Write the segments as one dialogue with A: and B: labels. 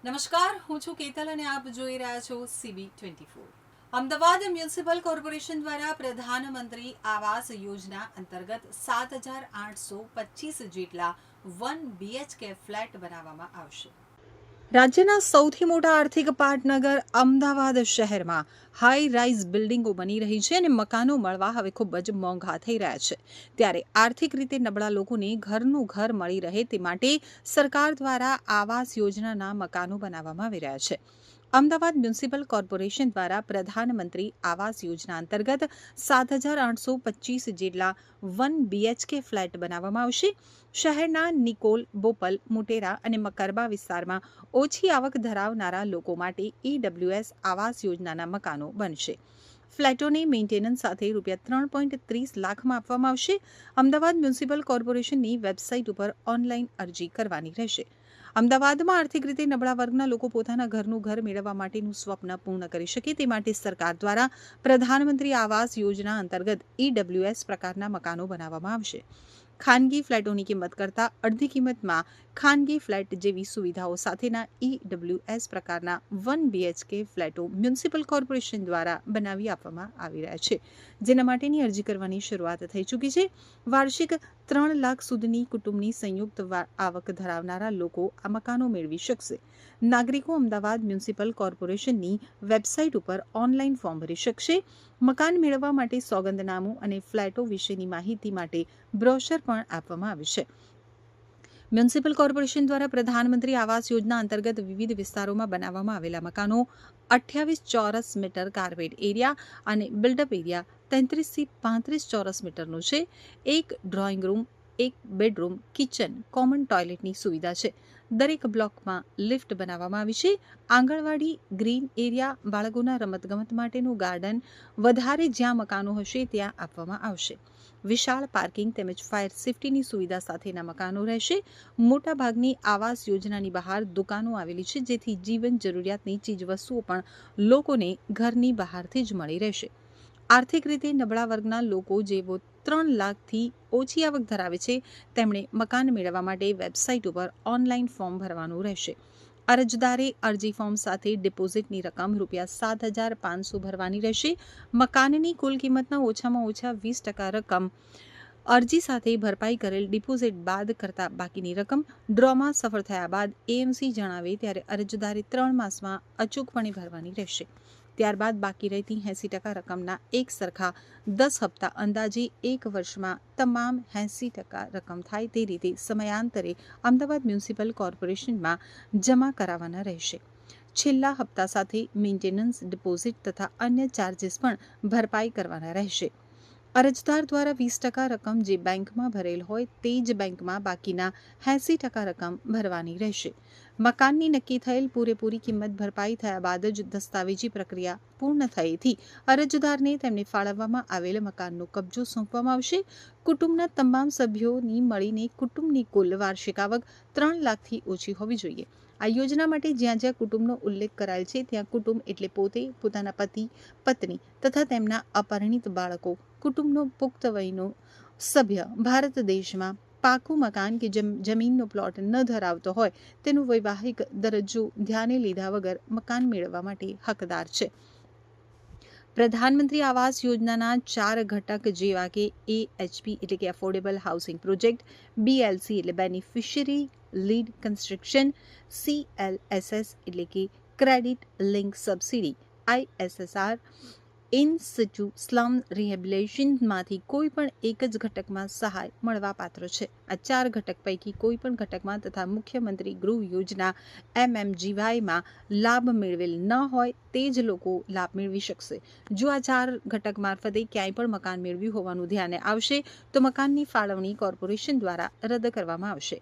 A: નમસ્કાર, હું છું કેતલ અને આપ જોઈ રહ્યા છો CB24. અમદાવાદ મ્યુનિસિપલ કોર્પોરેશન દ્વારા પ્રધાનમંત્રી આવાસ યોજના અંતર્ગત 7,825 જેટલા 1 BHK ફ્લેટ બનાવવામાં આવશે. રાજ્યના સૌથી મોટા આર્થિક પાટનગર અમદાવાદ શહેરમાં હાઈ રાઇઝ બિલ્ડિંગો બની રહી છે અને મકાનો મળવા હવે ખૂબ જ મોંઘા થઈ રહ્યા છે. ત્યારે આર્થિક રીતે નબળા લોકોને ઘરનું ઘર મળી રહે તે માટે સરકાર દ્વારા આવાસ યોજનાના મકાનો બનાવવામાં આવી રહ્યા છે. અમદાવાદ મ્યુનિસિપલ કોર્પોરેશન દ્વારા પ્રધાનમંત્રી આવાસ યોજના અંતર્ગત 7,825 જેટલા 1 BHK ફ્લેટ બનાવવામાં આવશે. શહેરના નિકોલ, બોપલ, મોટેરા અને મકરબા વિસ્તારમાં ઓછી આવક ધરાવનારા લોકો માટે EWS આવાસ યોજનાના મકાનો બનશે. ફ્લેટોને મેન્ટેનન્સ સાથે ₹3.30 લાખમાં આપવામાં આવશે. અમદાવાદ મ્યુનિસિપલ કોર્પોરેશનની વેબસાઇટ ઉપર ઓનલાઈન અરજી કરવાની રહેશે. અમદાવાદમાં આર્થિક રીતે નબળા વર્ગના લોકો પોતાના ઘરનું ઘર મેળવવા માટેનું સ્વપ્ન પૂર્ણ કરી શકે તે માટે સરકાર દ્વારા પ્રધાનમંત્રી આવાસ યોજના અંતર્ગત EWS પ્રકારના મકાનો બનાવવામાં આવશે. ખાનગી ફ્લેટોની કિંમત કરતાં અડધી કિંમતમાં ખાનગી ફ્લેટ જેવી સુવિધાઓ સાથેના EWS પ્રકારના 1 BHK ફ્લેટો મ્યુનિસિપલ કોર્પોરેશન દ્વારા બનાવી આપવામાં આવી રહ્યા છે, જેના માટેની અરજી કરવાની શરૂઆત થઈ ચૂકી છે. વાર્ષિક 3 લાખ સુધીની કુટુંબની સંયુક્ત આવક ધરાવનારા લોકો આ મકાનો મેળવી શકશે. નાગરિકો અમદાવાદ મ્યુનિસિપલ કોર્પોરેશનની વેબસાઇટ ઉપર ઓનલાઈન ફોર્મ ભરી શકશે. મકાન મેળવવા માટે સોગંદનામું અને ફ્લેટો વિશેની માહિતી માટે બ્રોશર પણ આપવામાં આવ્યું છે. મ્યુનિસિપલ કોર્પોરેશન દ્વારા પ્રધાનમંત્રી આવાસ યોજના અંતર્ગત વિવિધ વિસ્તારોમાં બનાવવામાં આવેલા મકાનો 28 ચોરસ મીટર કાર્પેટ એરિયા અને બિલ્ડઅપ એરિયા 33 થી 35 ચોરસ મીટરનો છે. એક ડ્રોઈંગ રૂમ, એક બેડરૂમ, કિચન, કોમન ટોયલેટની સુવિધા છે. દરેક બ્લોકમાં લિફ્ટ બનાવવામાં આવી છે. આંગણવાડી, ગ્રીન એરિયા, બાળકોના રમતગમત માટેનું ગાર્ડન વધારે જ્યાં મકાનો હશે ત્યાં આપવામાં આવશે. વિશાળ પાર્કિંગ તેમજ ફાયર સેફટીની સુવિધા સાથેના મકાનો રહેશે. મોટાભાગની આવાસ યોજનાની બહાર દુકાનો આવેલી છે, જેથી જીવન જરૂરિયાતની ચીજવસ્તુઓ પણ લોકોને ઘરની બહારથી જ મળી રહેશે. આર્થિક રીતે નબળા વર્ગના લોકો જેઓ 3 લાખથી ઓછી આવક ધરાવે છે તેમણે મકાન મેળવવા માટે વેબસાઇટ ઉપર ઓનલાઈન ફોર્મ ભરવાનું રહેશે. અરજદારે અરજી ફોર્મ સાથે ડિપોઝિટની રકમ ₹7,500 ભરવાની રહેશે. મકાનની કુલ કિંમતના ઓછામાં ઓછા 20% રકમ અરજી સાથે ભરપાઈ કરેલ ડિપોઝિટ બાદ કરતાં બાકીની રકમ ડ્રોમાં સફળ થયા બાદ AMC જણાવે ત્યારે અરજદારે 3 માસમાં અચૂકપણે ભરવાની રહેશે. ત્યારબાદ બાકી રહેતી 80% રકમના એક સરખા 10 હપ્તા અંદાજે 1 વર્ષમાં તમામ 80% રકમ થાય તે રીતે સમયાંતરે અમદાવાદ મ્યુનિસિપલ કોર્પોરેશનમાં જમા કરાવવાના રહેશે. છેલ્લા હપ્તા સાથે મેન્ટેનન્સ, ડિપોઝિટ તથા અન્ય ચાર્જીસ પણ ભરપાઈ કરવાના રહેશે. અરજદાર દ્વારા 20% રકમ જે બેંકમાં ભરેલ હોય તે જ બેંકમાં બાકીના 80% રકમ ભરવાની રહેશે. મકાનની નક્કી થયેલ પૂરેપૂરી કિંમત ભરપાઈ થયા બાદ જ દસ્તાવેજી પ્રક્રિયા પૂર્ણ થયેથી અરજદારને તેમને ફાળવવામાં આવેલ મકાનનો કબજો સોંપવામાં આવશે. કુટુંબના તમામ સભ્યોની મળીને કુટુંબની કુલ વાર્ષિક આવક 3 લાખથી ઓછી હોવી જોઈએ. આ યોજના માટે જ્યાં જ્યાં કુટુંબનો ઉલ્લેખ કરાયેલ છે ત્યાં કુટુંબ એટલે પોતે, પોતાના પતિ, પત્ની તથા તેમના અપરિણિત બાળકો, કુટુંબનો પુખ્ત વયનો સભ્ય ભારત દેશમાં પાકું મકાન કે જમીનનો પ્લોટ ન ધરાવતો હોય તેનો વૈવાહિક દરજ્જો ધ્યાને લીધા વગર મકાન મેળવવા માટે હકદાર છે. પ્રધાનમંત્રી આવાસ યોજનાના 4 ઘટક જેવા કે AHP એટલે કે એફોર્ડેબલ હાઉસિંગ પ્રોજેક્ટ, BLC એટલે બેનિફિશિયરી લીડ કન્સ્ટ્રક્શન, CLSS એટલે કે credit link subsidy, ISSR in situ slum રિહેબિલિટેશનમાંથી કોઈ પણ એક જ ઘટકમાં સહાય મળવાપાત્ર છે. આ 4 ઘટક પૈકી કોઈ પણ ઘટકમાં તથા મુખ્યમંત્રી ગૃહ યોજના MMGYમાં લાભ મેળવેલ ન હોય તે જ લોકો લાભ મેળવી શકશે. જો આ 4 ઘટક મારફતે ક્યાંય પણ મકાન મેળવ્યું હોવાનું ધ્યાને આવશે તો મકાનની ફાળવણી કોર્પોરેશન દ્વારા રદ કરવામાં આવશે.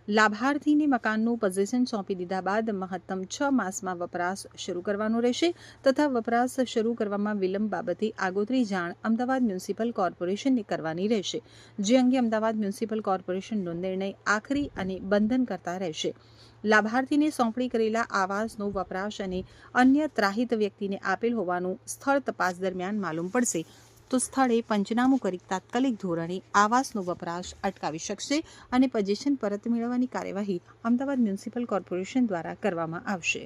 A: લાભાર્થીને મકાનનું પોઝેશન સોંપી દીધા બાદ મહત્તમ 6 માસમાં વપરાશ શરૂ કરવાનો રહેશે તથા વપરાશ શરૂ કરવામાં વિલંબ બાબતે આગોતરી જાણ અમદાવાદ મ્યુનિસિપલ કોર્પોરેશનને કરવાની રહેશે, જે અંગે અમદાવાદ મ્યુનિસિપલ કોર્પોરેશનનો નિર્ણય આખરી અને બંધનકર્તા રહેશે. લાભાર્થીને સોંપણી કરેલા આવાસનો વપરાશ અને અન્ય ત્રાહિત વ્યક્તિને આપેલ હોવાનું સ્થળ તપાસ દરમિયાન માલુમ પડશે તો સ્થળે પંચનામું કરી તાત્કાલિક ધોરણે આવાસનો વપરાશ અટકાવી શકશે અને પોઝેશન પરત મેળવવાની કાર્યવાહી અમદાવાદ મ્યુનિસિપલ કોર્પોરેશન દ્વારા કરવામાં આવશે.